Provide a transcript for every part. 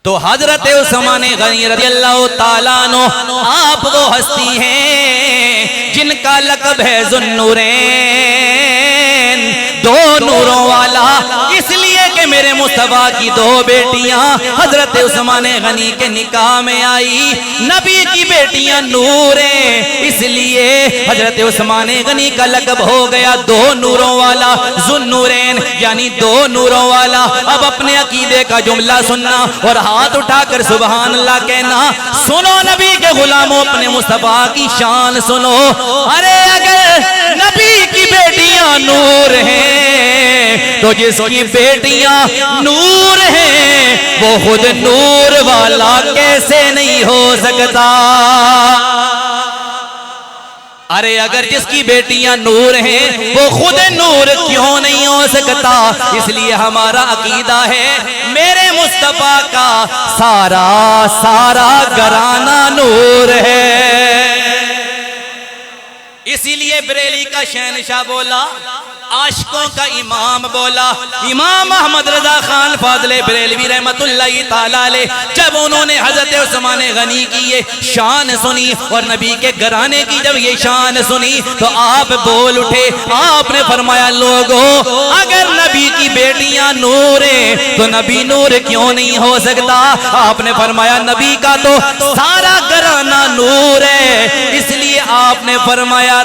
तो हजरत उस्मान गनी रज़ियल्लाहु ताला अन्हु आप वो हस्ती हैं जिनका लक़ब है ज़ुन्नूरैन, दो नूरों वाला। इसलिए कि मेरे मुस्तफा की दो बेटियां हजरत उस्मान गनी के निकाह में आई। नबी की बेटियां नूर हैं, इसलिए हजरत उस्मान गनी का लक़ब हो गया दो नूरों वाला, ज़ुन्नूरैन यानी दो नूरों वाला। अब अपने अकीदे का जुमला सुनना और हाथ उठाकर सुभान अल्लाह कहना। सुनो नबी के गुलामों, अपने मुस्तफा की शान सुनो। अरे अगर नबी की बेटियां नूर हैं तो जिसकी बेटियां नूर हैं वो खुद नूर वाला कैसे नहीं हो सकता। अरे अगर जिसकी बेटियां नूर हैं वो खुद नूर क्यों नहीं हो सकता। इसलिए हमारा अकीदा है मेरे मुस्तफा का सारा सारा घराना नूर है। इसीलिए बरेली का शहनशाह बोला, आशिकों का इमाम बोला, इमाम अहमद रजा खान फाज़ले बरेलवी रहमतुल्लाहि ताला अलैह, जब उन्होंने हजरत उस्मान गनी की ये शान सुनी और नबी के घराने की जब ये शान सुनी तो आप बोल उठे। आपने फरमाया लोगों, अगर नबी की बेटियां नूर हैं तो नबी नूर क्यों नहीं हो सकता। आपने फरमाया नबी का तो सारा घराना नूर है। इसलिए आपने फरमाया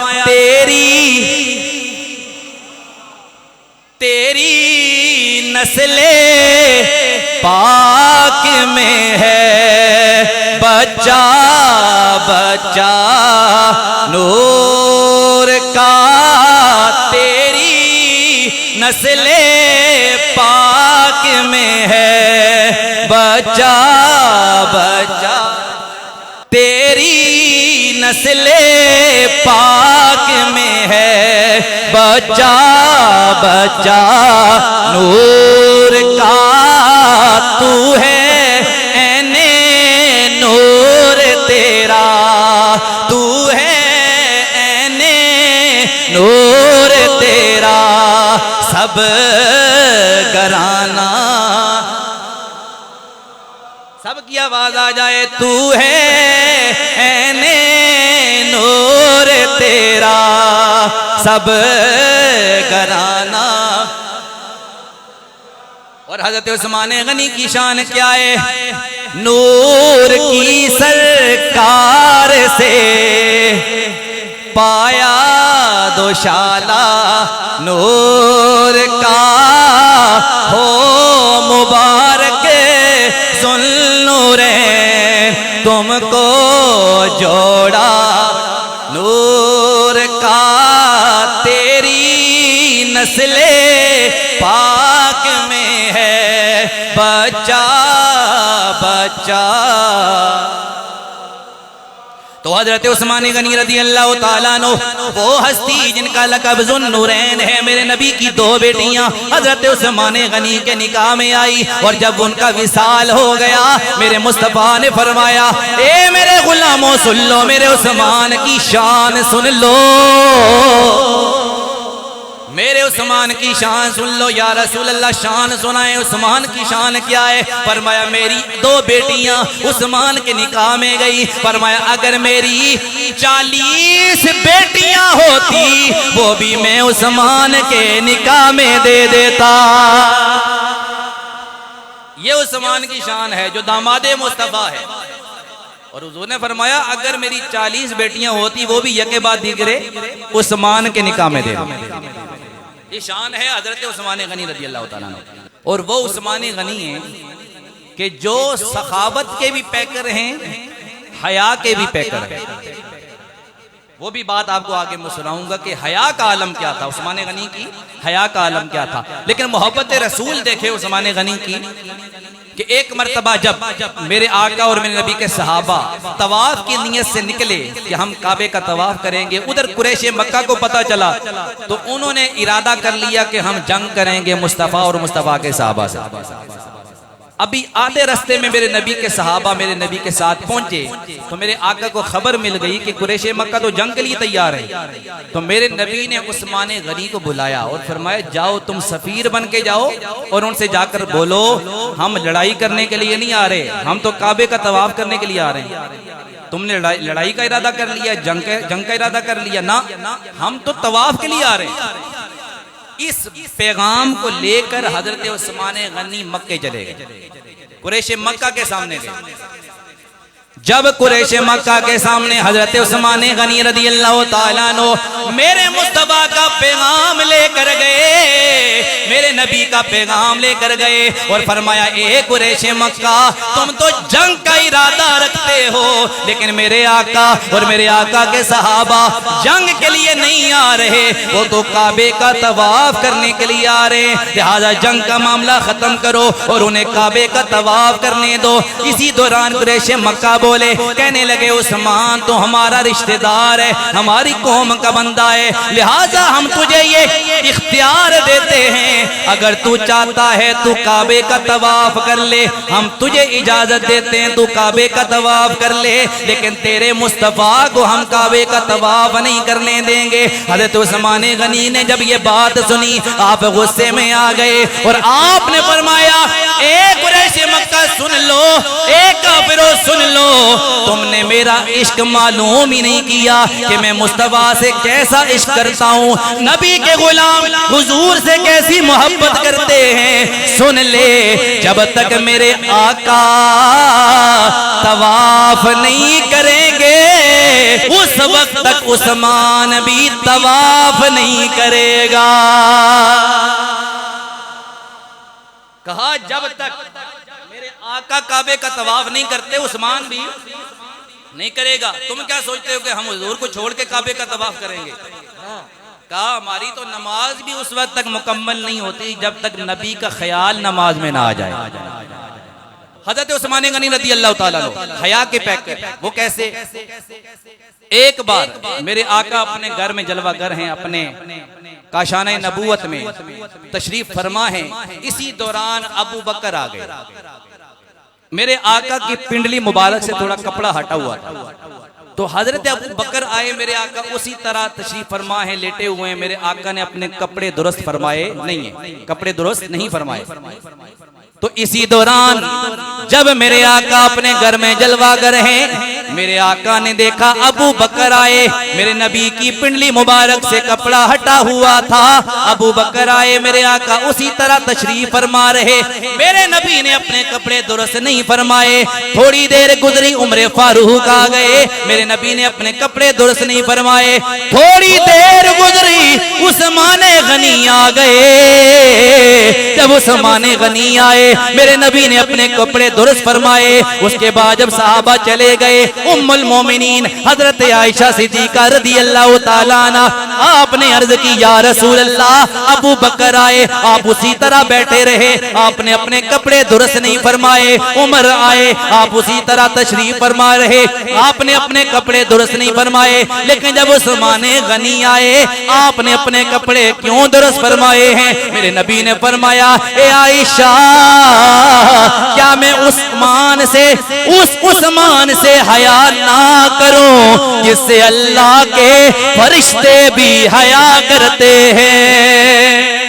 तेरी नस्ले पाक में है बच्चा बच्चा नूर का। तेरी नस्ले पाक में है बच्चा बच्चा, तेरी नस्ले पाक में है बच्चा बच्चा नूर का। तू है ऐने नूर तेरा, तू है ऐने नूर तेरा, सब घराना सबकी आवाज आ जाए। तू है ऐने नूर तेरा, सब घराना। और हजरत उस्मान गनी की शान क्या है। नूर की सरकार से पाया दोशाला नूर का हो मुबारक ज़ुन्नूरैन, तुमको जोड़ा नूर का। तेरी नस्ले पाक में है बच्चा बच्चा। तो हजरत उस्मान गनी रज़ियल्लाहु ताला अन्हु वो हस्ती जिनका लक़ब ज़ुन्नूरैन है, मेरे नबी की दो बेटियां हजरत उस्मान गनी के निकाह में आई। और जब उनका विसाल हो गया मेरे मुस्तफा ने फरमाया, ए मेरे गुलामों सुन लो, मेरे उस्मान की शान सुन लो, मेरे उस्मान की शान सुन लो। या रसूल अल्लाह शान सुनाए, उस्मान की शान क्या है। फरमाया मेरी दो बेटियां उस्मान के निकाह में गई। फरमाया अगर मेरी 40 बेटियां होती वो भी मैं उस्मान के निकाह में दे देता। ये उस्मान की शान है जो दामादे मुस्तफा है। और हुजूर ने फरमाया अगर मेरी 40 बेटियां होती वो भी यके बाद दीगरे उस्मान के निकाह में दे देता। ये शान है हजरत उस्मान गनी रज़ियल्लाहु ताला अन्हु। और वो उस्मान गनी है कि जो सखावत के भी पैकर हैं, हया के भी पैकर हैं। वो भी बात आपको आगे मैं सुनाऊंगा कि हया का आलम क्या था, उस्मान गनी की हया का आलम क्या था। लेकिन मोहब्बत रसूल देखे उस्मान गनी की कि एक मर्तबा जब मेरे आका और मेरे नबी के सहाबा तवाफ की नियत से निकले कि हम काबे का तवाफ करेंगे, उधर कुरैश मक्का को पता चला तो उन्होंने इरादा कर लिया कि हम जंग करेंगे मुस्तफ़ा और मुस्तफ़ा के सहाबा से। अभी आधे रास्ते में मेरे नबी के सहाबा मेरे नबी के साथ पहुंचे तो मेरे आका को खबर मिल गई कि कुरैश मक्का तो जंग के लिए तैयार है। तो मेरे नबी ने उस्मान गनी को बुलाया और फरमाया जाओ तुम सफीर बन के जाओ और उनसे जाकर बोलो हम लड़ाई करने के लिए नहीं आ रहे, हम तो काबे का तवाफ करने के लिए आ रहे हैं। तुमने लड़ाई का इरादा कर लिया, जंग का इरादा कर लिया ना, हम तो तवाफ के लिए आ रहे हैं। इस पैगाम को लेकर हजरत उस्मान गनी मक्के चले गए, कुरैश मक्का के सामने गए। जब कुरैश मक्का के सामने हजरत उस्मान गनी रदी अल्लाह ताला अन्हु मेरे मुस्तफा का पैगाम लेकर गए, मेरे नबी का पैगाम लेकर गए और फरमाया ए कुरैश मक्का तुम तो जंग का इरादा रखते हो, लेकिन मेरे आका और मेरे आका के सहाबा जंग के लिए नहीं आ रहे, वो तो काबे का तवाफ करने के लिए आ रहे हैं, लिहाजा जंग का मामला खत्म करो और उन्हें काबे का तवाफ करने दो। इसी दौरान कुरैश मक्का बोले, कहने लगे उस्मान तो हमारा रिश्तेदार है, हमारी कौम का बंदा है, लिहाजा हम तुझे ये इख्तियार देते हैं अगर तू चाहता है तू काबे का तवाफ कर ले, हम तुझे इजाजत देते हैं तू काबे का तवाफ कर ले, लेकिन तेरे मुस्तफा को हम काबे का तवाफ नहीं करने देंगे। हज़रत उस्मान गनी ने जब ये बात सुनी आप गुस्से में आ गए और आपने फरमाया ए कुरैश मक्का सुन लो, ए काफिरो सुन लो, तुमने मेरा इश्क मालूम ही नहीं किया कि मैं मुस्तफा से कैसा इश्क करता हूँ, नबी के गुलाम हुजूर से कैसी मोहब्बत करते हैं। सुन ले जब तक मेरे आका तवाफ नहीं करेंगे उस वक्त तक उस्मान भी तवाफ नहीं करेगा। कहा जब तक मेरे आका काबे का तवाफ नहीं करते उस्मान भी नहीं करेगा। तुम क्या सोचते हो कि हम हुजूर को छोड़ के काबे का तवाफ करेंगे? कहा हमारी तो नमाज भी उस वक्त तक मुकम्मल नहीं होती जब तक नबी का ख्याल नमाज में ना आ जाए। हज़रत उस्मान गनी रज़ी अल्लाह ताला अन्हु हया के पैकर, वो कैसे? एक बार मेरे आका अपने घर में जलवागर हैं, अपने काशाने नबूवत में तशरीफ फरमा है, इसी दौरान अबू बकर आ गए। मेरे आका की पिंडली मुबारक से थोड़ा कपड़ा हटा हुआ था, तो हजरत अबू बकर आए, मेरे आका उसी तरह तशरीफ फरमा है, लेटे हुए हैं। मेरे आका ने अपने कपड़े दुरुस्त फरमाए नहीं है, कपड़े दुरुस्त नहीं फरमाए। तो इसी दौरान जब मेरे आका अपने घर में जलवागर हैं, मेरे आका ने देखा अबू बकर आए, मेरे नबी की पिंडली मुबारक से कपड़ा हटा हुआ था। अबू बकर आए, मेरे आका उसी तरह तशरीफ फरमा रहे, मेरे नबी ने अपने कपड़े दुरुस्त नहीं फरमाए। थोड़ी देर गुजरी, उम्र फारूक आ गए, मेरे नबी ने अपने कपड़े दुरुस्त नहीं फरमाए। थोड़ी देर गुजरी, उस्मान गनी आ गए। जब उस्मान गनी आए, मेरे नबी ने अपने कपड़े दुरुस्त फरमाए। उसके बाद जब साहबा चले गए, उम्मुल मोमिनीन हजरत आयशा सिद्दीका रज़ी अल्लाह ताला अन्हा, आपने अर्ज की या रसूल अल्लाह अबू बकर आए, आप उसी तरह बैठे रहे, आपने अपने कपड़े दुरुस्त नहीं फरमाए। उमर आए, आप उसी तरह तशरीफ फरमा रहे, आपने अपने कपड़े दुरुस्त नहीं फरमाए। लेकिन जब उस्मान गनी आए, आपने अपने कपड़े क्यों दुरुस्त फरमाए हैं? मेरे नबी ने फरमाया ए आयशा, क्या मैं उस उस्मान से हया ना करूं जिससे अल्लाह के फरिश्ते भी हया करते हैं?